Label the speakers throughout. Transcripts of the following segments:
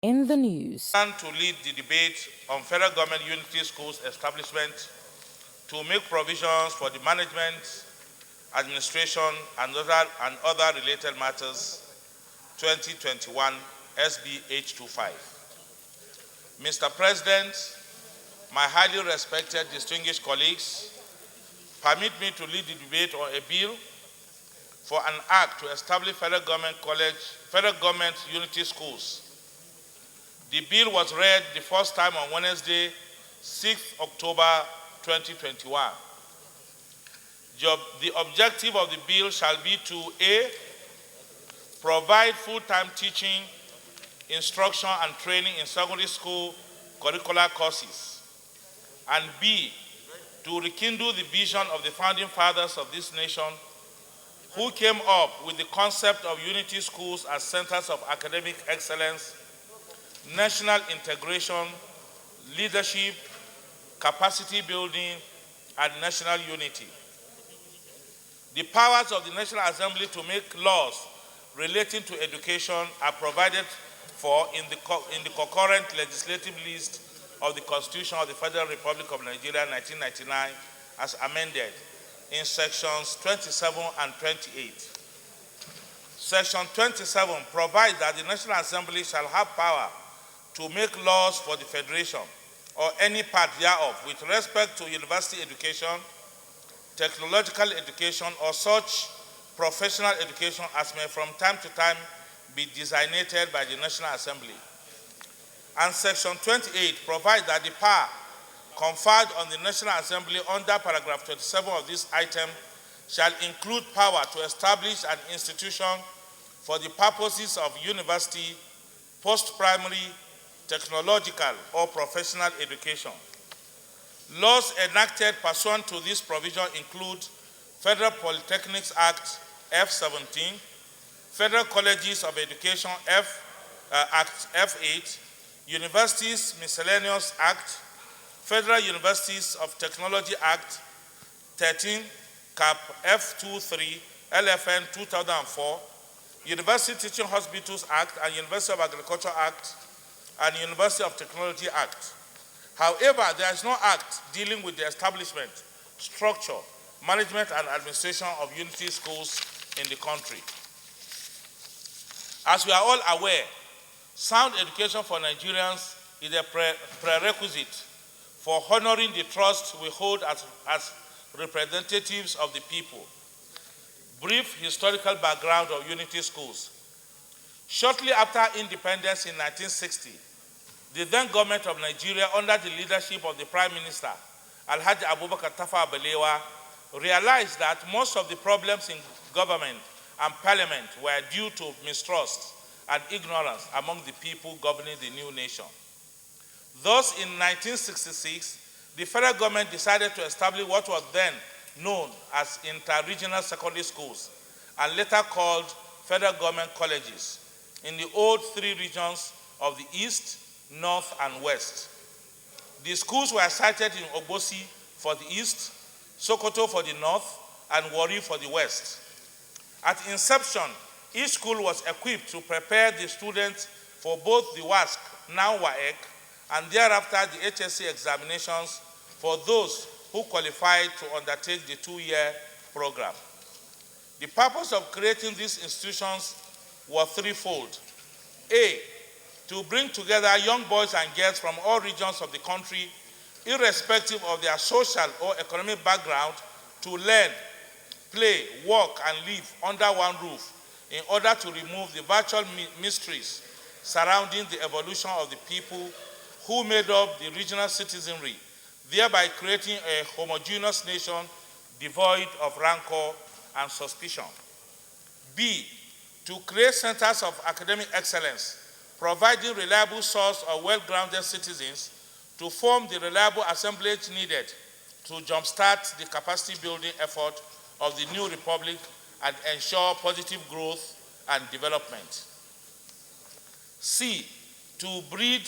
Speaker 1: In the news.
Speaker 2: And to lead the debate on federal government unity schools establishment to make provisions for the management, administration, and other related matters, 2021 SB H25. Mr. President, my highly respected, distinguished colleagues, permit me to lead the debate on a bill for an act to establish federal government unity schools. The bill was read the first time on Wednesday, 6th October 2021. The objective of the bill shall be to A, provide full-time teaching, instruction, and training in secondary school curricular courses, and B, to rekindle the vision of the founding fathers of this nation who came up with the concept of unity schools as centers of academic excellence, national integration, leadership, capacity building, and national unity. The powers of the National Assembly to make laws relating to education are provided for in the concurrent legislative list of the Constitution of the Federal Republic of Nigeria 1999 as amended in sections 27 and 28. Section 27 provides that the National Assembly shall have power to make laws for the Federation or any part thereof with respect to university education, technological education, or such professional education as may from time to time be designated by the National Assembly. And Section 28 provides that the power conferred on the National Assembly under paragraph 27 of this item shall include power to establish an institution for the purposes of university, post-primary, technological, or professional education. Laws enacted pursuant to this provision include Federal Polytechnics Act F-17, Federal Colleges of Education Act F-8, Universities Miscellaneous Act, Federal Universities of Technology Act 13, Cap F-23, LFN 2004, University Teaching Hospitals Act and University of Agriculture Act and University of Technology Act. However, there is no act dealing with the establishment, structure, management, and administration of unity schools in the country. As we are all aware, sound education for Nigerians is a prerequisite for honoring the trust we hold as representatives of the people. Brief historical background of unity schools. Shortly after independence in 1960, the then government of Nigeria, under the leadership of the Prime Minister, Alhaji Abubakar Tafawa Balewa, realized that most of the problems in government and parliament were due to mistrust and ignorance among the people governing the new nation. Thus, in 1966, the federal government decided to establish what was then known as inter-regional secondary schools and later called federal government colleges in the old three regions of the East, North, and West. The schools were sited in Obosi for the East, Sokoto for the North, and Warri for the West. At inception, each school was equipped to prepare the students for both the WASC, now WAEC, and thereafter the HSC examinations for those who qualified to undertake the two-year program. The purpose of creating these institutions was threefold. A, to bring together young boys and girls from all regions of the country, irrespective of their social or economic background, to learn, play, work, and live under one roof in order to remove the virtual mysteries surrounding the evolution of the people who made up the regional citizenry, thereby creating a homogeneous nation devoid of rancor and suspicion. B, to create centers of academic excellence, providing reliable source of well-grounded citizens to form the reliable assemblage needed to jumpstart the capacity building effort of the new republic and ensure positive growth and development. C, to breed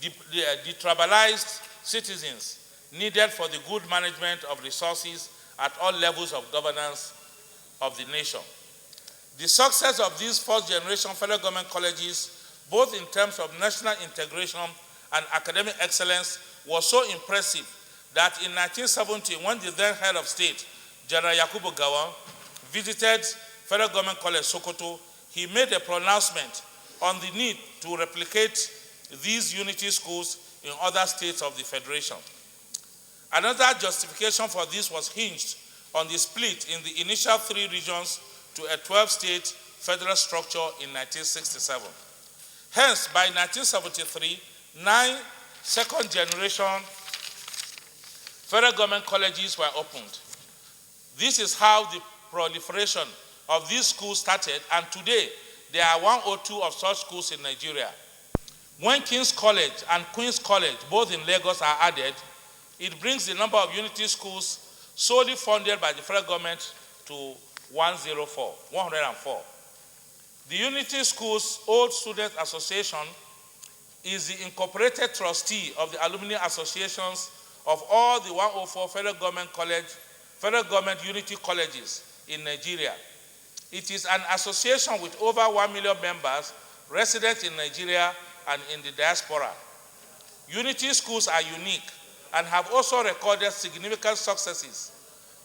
Speaker 2: the tribalized citizens needed for the good management of resources at all levels of governance of the nation. The success of these first-generation federal government colleges both in terms of national integration and academic excellence, was so impressive that in 1970, when the then head of state, General Yakubu Gowon, visited Federal Government College Sokoto, he made a pronouncement on the need to replicate these unity schools in other states of the Federation. Another justification for this was hinged on the split in the initial 3 regions to a 12-state federal structure in 1967. Hence, by 1973, 9 second-generation federal government colleges were opened. This is how the proliferation of these schools started, and today there are 102 of such schools in Nigeria. When King's College and Queen's College, both in Lagos, are added, it brings the number of unity schools solely funded by the federal government to 104. The Unity Schools Old Student Association is the incorporated trustee of the alumni associations of all the 104 federal government unity colleges in Nigeria. It is an association with over 1 million members resident in Nigeria and in the diaspora. Unity schools are unique and have also recorded significant successes,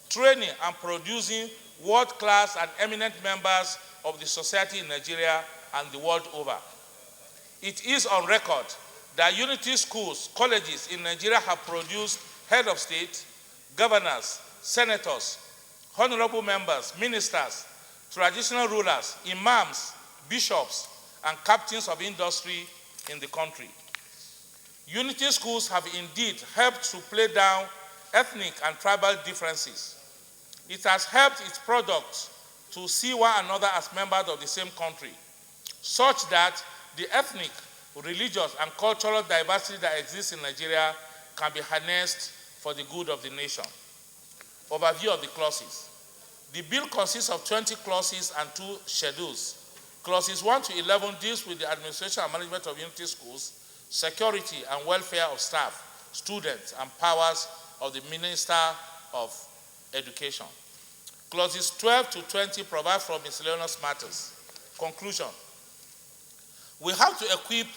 Speaker 2: training and producing world-class and eminent members of the society in Nigeria and the world over. It is on record that unity schools, colleges in Nigeria have produced head of state, governors, senators, honorable members, ministers, traditional rulers, imams, bishops, and captains of industry in the country. Unity schools have indeed helped to play down ethnic and tribal differences. It has helped its products to see one another as members of the same country, such that the ethnic, religious, and cultural diversity that exists in Nigeria can be harnessed for the good of the nation. Overview of the clauses. The bill consists of 20 clauses and 2 schedules. Clauses 1 to 11 deals with the administration and management of unity schools, security and welfare of staff, students, and powers of the Minister of Education. Clauses 12 to 20 provide for miscellaneous matters. Conclusion. We have to equip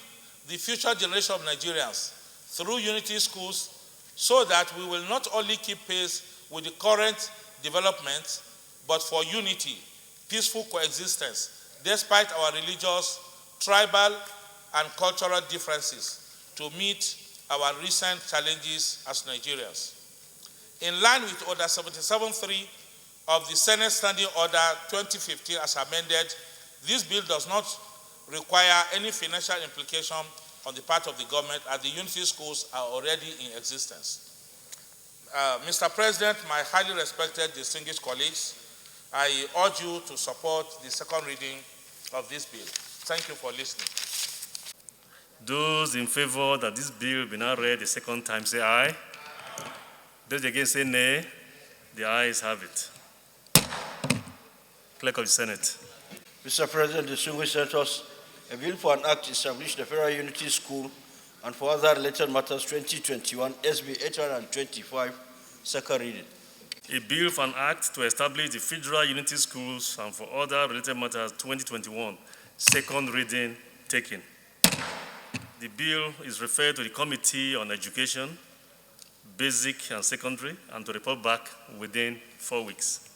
Speaker 2: the future generation of Nigerians through unity schools so that we will not only keep pace with the current developments, but for unity, peaceful coexistence, despite our religious, tribal, and cultural differences, to meet our recent challenges as Nigerians. In line with Order 77.3 of the Senate Standing Order 2015 as amended, this bill does not require any financial implication on the part of the government, as the unity schools are already in existence. Mr. President, my highly respected distinguished colleagues, I urge you to support the second reading of this bill. Thank you for listening.
Speaker 1: Those in favor that this bill be now read the second time say aye. Those against say nay. The ayes have it. Clerk of the Senate.
Speaker 3: Mr. President, distinguished senators, a bill for an act to establish the Federal Unity School and for other related matters 2021 SB 825, second reading.
Speaker 1: A bill for an act to establish the Federal Unity Schools and for other related matters 2021, second reading taken. The bill is referred to the Committee on Education, Basic and Secondary, and to report back within 4 weeks.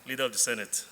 Speaker 1: Leader of the Senate.